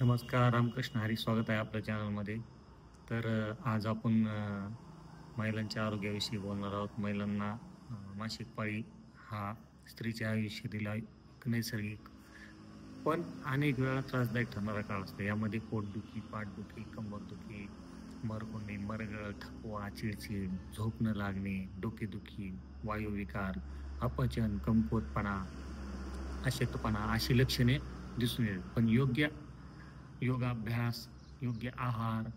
नमस्कार, रामकृष्ण हरी. स्वागत आहे आपल्या चॅनलमध्ये. आज आपण महिलांच्या आरोग्याविषयी बोलणार आहोत. महिलांना मासिक पाळी हा स्त्रीच्या आयुष्यातील एक नैसर्गिक पण अनेक वेळा त्रासदायक ठरणारा काळ असतो. यामध्ये पोटदुखी, पाठदुखी, कंबरदुखी, मरकुंडी, मरगळ, थकवा, चिडचिड, झोप न लागणे, डोकेदुखी, वायुविकार, अपचन, कमकुवतपणा, अशक्तपणा अशी लक्षणे दिसून येतात. पण योगाभ्यास, योग्य आहार,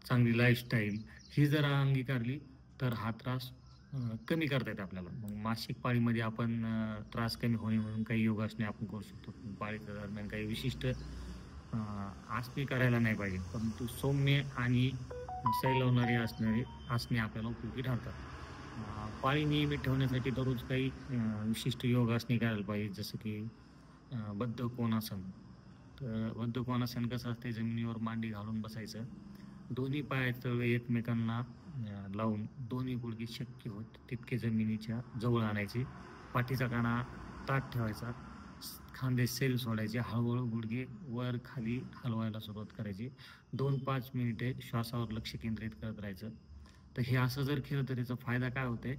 चांगली लाईफस्टाईल ही जर अंगीकारली तर हा त्रास कमी करता येते आपल्याला. मग मासिक पाळीमध्ये आपण त्रास कमी होणे म्हणून काही योगासने आपण करू शकतो. पण पाळीच्या दरम्यान काही विशिष्ट आसने करायला नाही पाहिजे. परंतु सौम्य आणि सैलवणारी आसने आपल्याला उपयोगी ठरतात. पाळी नियमित ठेवण्यासाठी दररोज काही विशिष्ट योगासने करायला पाहिजे. जसं की बद्ध कोणासन. तर बद्ध कोणासन कसं असते, जमिनीवर मांडी घालून बसायचं. दोन्ही पायाचे तळवे एकमेकांना लावून दोन्ही गुडघे शक्य होत तितके जमिनीच्या जवळ आणायचे. पाठीचा कणा ताठ ठेवायचा. खांदे सैल सोडायचे. हळूहळू गुडघे वर खाली हलवायला सुरुवात करायची. 2-5 मिनिटे श्वासावर लक्ष केंद्रित करत राहायचं. तर हे असं जर केलं तर याचा फायदा काय होतोय,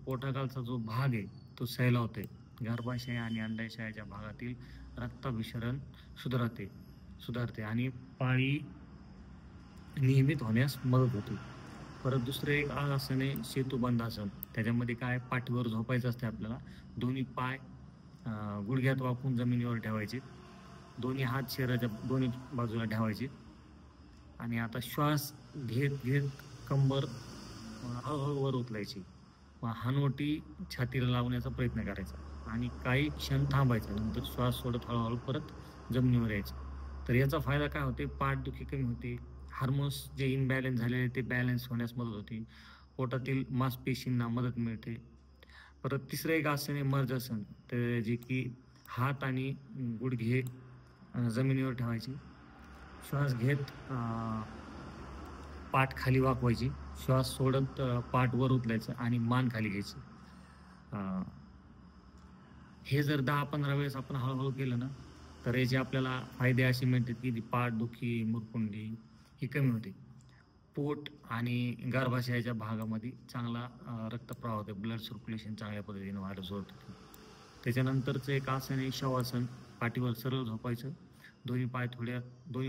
पोटाखालचा जो भाग आहे तो सैलावतोय. गर्भाशय आणि अंडाशयाच्या भागातील रक्ताभिसरण सुधारते सुधारते आणि पाळी नियमित होण्यास मदत होते. परत दुसरं एक आसन आहे सेतुबंधासन. त्याच्यामध्ये काय, पाठीवर झोपायचं असते आपल्याला. दोन्ही पाय गुडघ्यात वाकून जमिनीवर ठेवायचे. दोन्ही हात शरीराच्या दोन्ही बाजूला ठेवायचे आणि आता श्वास घेत घेत कंबर हळूहळू वर उचलायची. मग हानवटी छातीला लावण्याचा प्रयत्न करायचा आणि काही क्षण थांबायचा. नंतर श्वास सोडत हळूहळू परत जमिनीवर यायचं. तर याचा फायदा काय होते, पाठदुखी कमी होते. हार्मोन्स जे इनबॅलन्स झालेले ते बॅलन्स होण्यास मदत होते. पोटातील मांसपेशींना मदत मिळते. परत तिसरं एक आसन आहे मर्जासन. तर जे की हात आणि गुडघे जमिनीवर ठेवायचे. श्वास घेत पाठ खाली वाकवायची. श्वास सोडत पाठ वर उचलायचं आणि मान खाली घ्यायची. हे जर 10-15 वेळेस आपण हळूहळू केलं ना, तर याचे आपल्याला फायदे असे मिळतात की पाठदुखी, मुरकुंडी ही कमी होते. पोट आणि गर्भाशयाच्या भागामध्ये चांगला रक्तप्रवाह होतो. ब्लड सर्क्युलेशन चांगल्या पद्धतीने व्हायला सुरुवात होते. त्याच्यानंतरचं एक आसन आहे शवासन. पाठीवर सरळ झोपायचं. दोन्ही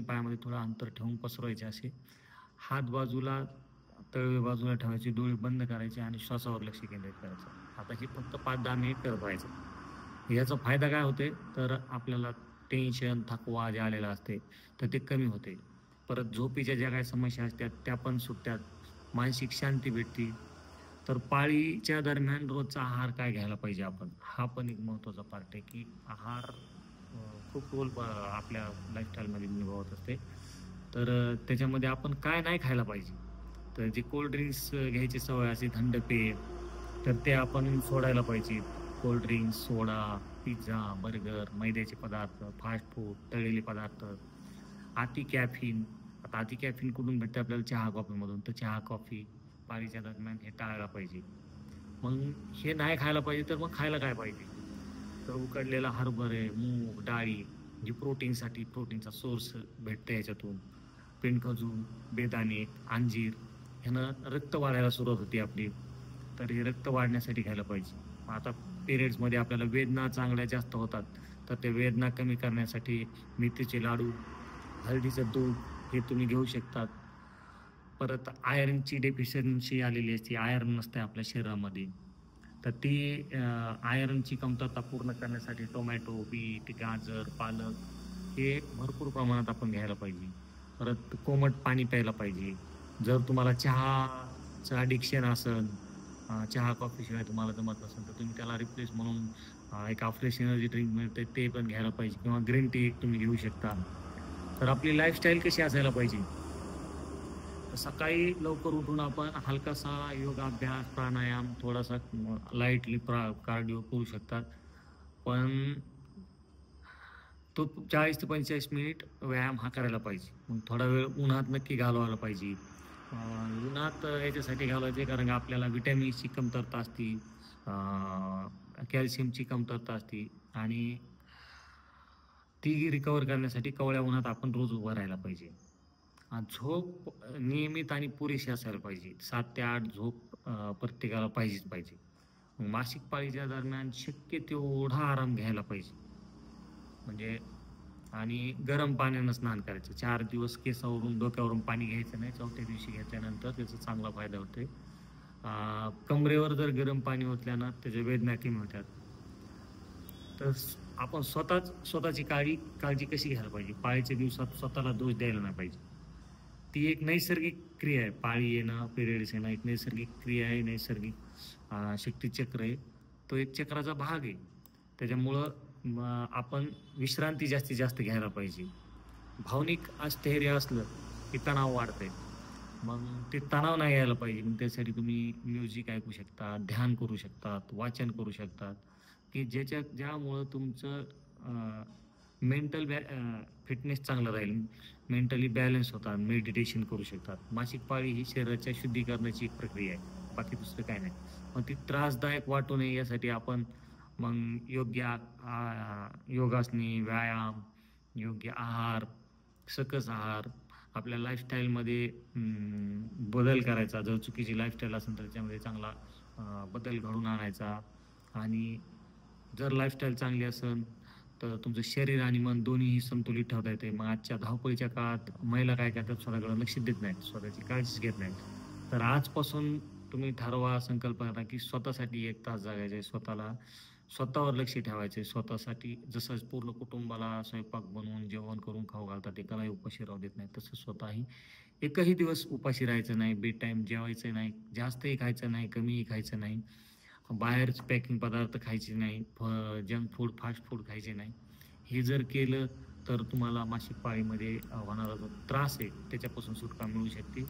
पायामध्ये थोडं अंतर ठेवून पसरवायचे असे. हात बाजूला, तळवे बाजूला ठेवायचे, डोळे बंद करायचे आणि श्वासावर लक्ष केंद्रित करायचं. आता हे फक्त 5-10 मिनिट करत राहायचं. याचा फायदा काय होते, तर आपल्याला टेन्शन, थकवा जे आलेला असते तर ते कमी होते. परत झोपेच्या ज्या काही समस्या असतात त्या पण सुटतात. मानसिक शांती भेटते. तर पाळीच्या दरम्यान रोजचा आहार काय घ्यायला पाहिजे आपण, हा पण एक महत्त्वाचा पार्ट आहे की आहार खूप रोल आपल्या लाईफस्टाईलमध्ये निभावत असते. त्याच्यामध्ये आपण काय नाही खायला पाहिजे, तर जे कोल्ड ड्रिंक्स घ्यायची सवय असते, थंड पेय, तर ते आपण सोडायला पाहिजे. कोल्ड ड्रिंक्स, सोडा, पिझ्झा, बर्गर, मैद्याचे पदार्थ, फास्ट फूड, तळलेले पदार्थ, अति कॅफीन. आता अति कॅफीन कुठून भेटते आपल्याला, चहा कॉफीमधून. तर चहा कॉफी पाळीच्या दरम्यान हे टाळायला पाहिजे. मग हे नाही खायला पाहिजे तर मग खायला काय पाहिजे, तर उकडलेला हरभरे, मूग, डाळी, जी प्रोटीनचा सोर्स भेटते याच्यातून. पेंडखजूर, बेदाणे, अंजीर ह्यानं रक्त वाढायला सुरुवात होती आपली. तर हे रक्त वाढण्यासाठी खायला पाहिजे. आता पिरियड्समध्ये आपल्याला वेदना चांगल्या जास्त होतात, तर ते वेदना कमी करण्यासाठी मेथीचे लाडू, हळदीचं दूध हे तुम्ही घेऊ शकतात. परत आयर्नची डेफिशियन्सी आलेली असते, आयर्न नसते आपल्या शरीरामध्ये. तर ती आयर्नची कमतरता पूर्ण करण्यासाठी टोमॅटो, बीट, गाजर, पालक हे भरपूर प्रमाणात आपण घ्यायला पाहिजे. परत कोमट पाणी प्यायला पाहिजे. जर तुम्हाला चहाचं ॲडिक्शन असेल, चहा कॉफीशिवाय तुम्हाला जमत नसेल, तर तुम्ही त्याला रिप्लेस म्हणून एक फ्रेश एनर्जी ड्रिंक मिळते ते पण घ्यायला पाहिजे, किंवा ग्रीन टी एक तुम्ही घेऊ शकता. तर आपली लाईफस्टाईल कशी असायला पाहिजे, तर सकाळी लवकर उठून आपण हलकासा योगाभ्यास, प्राणायाम, थोडासा लाईटली कार्डिओ करू शकतात. पण तो 40 ते 45 मिनिट व्यायाम हा करायला पाहिजे. मग थोडा वेळ उन्हात नक्की घालवायला पाहिजे. उन्हात याच्यासाठी घालवायचे कारण का आपल्याला व्हिटॅमिनची कमतरता असते, कॅल्शियमची कमतरता असते आणि ती रिकवर करण्यासाठी कवळ्या उन्हात आपण रोज उभं राहायला पाहिजे. झोप नियमित आणि पुरेशी असायला पाहिजे. 7 ते 8 झोप प्रत्येकाला पाहिजेच पाहिजे. मग मासिक पाळीच्या दरम्यान शक्य तेवढा आराम घ्यायला पाहिजे. म्हणजे आणि गरम पाण्यानं स्नान करायचं. 4 दिवस केसावरून, डोक्यावरून पाणी घ्यायचं नाही. 4थ्या दिवशी घेतल्यानंतर त्याचा चांगला फायदा होतोय. कमरेवर जर गरम पाणी ओतल्या ना, त्याच्या वेदना कमी होतात. तर आपण स्वतःची काळजी कशी घ्यायला पाहिजे? पाळीच्या दिवसात स्वतःला दोष द्यायला नाही पाहिजे. ती एक नैसर्गिक क्रिया आहे. पाळी येणं, पिरियड्स येणं एक नैसर्गिक क्रिया आहे, नैसर्गिक शक्तिचक्र आहे. तो एक चक्राचा भाग आहे. त्याच्यामुळं आपण विश्रांती जास्तीत जास्त घ्यायला पाहिजे. भावनिक स्थैर्य असलं की तणाव वाढतंय. मग ते तणाव नाही यायला पाहिजे. मग त्यासाठी तुम्ही म्युझिक ऐकू शकता, ध्यान करू शकतात, वाचन करू शकतात, की ज्यामुळं तुमचं मेंटल फिटनेस चांगलं राहील. मेंटली बॅलन्स होतात. मेडिटेशन करू शकतात. मासिक पाळी ही शरीराच्या शुद्धीकरणाची एक प्रक्रिया आहे. बाकी दुसरं काही नाही. मग ती त्रासदायक वाटू नये यासाठी आपण मग योगासने, व्यायाम, योग्य आहार, सकस आहार, आपल्या लाईफस्टाईलमध्ये बदल करायचा. जर चुकीची लाईफस्टाईल असेल तर त्याच्यामध्ये चांगला बदल घडवून आणायचा. आणि जर लाईफस्टाईल चांगली असेल तर तुमचं शरीर आणि मन दोन्हीही संतुलित ठेवता येते. मग आजच्या धावपळीच्या काळात महिला काय करतात? स्वतःकडे लक्ष देत नाहीत, स्वतःची काळजीच घेत नाहीत. तर आजपासून तुम्ही ठरवा, संकल्प करा की स्वतःसाठी 1 तास जगायचं आहे. स्वतःवर लक्ष ठेवायचं आहे. स्वतःसाठी जसं पूर्ण कुटुंबाला स्वयंपाक बनवून, जेवण करून खाऊ घालतात, एकालाही उपाशी राहू देत नाही, तसं स्वतःही एकही दिवस उपाशी राहायचं नाही. बेड टाईम जेवायचं नाही, जास्तही खायचं नाही, कमीही खायचं नाही. बाहेरच पॅकिंग पदार्थ खायचे नाही, जंक फूड, फास्ट फूड खायचे नाही. हे जर केलं तर तुम्हाला मासिक पाळीमध्ये होणारा जो त्रास आहे त्याच्यापासून सुटका मिळू शकते.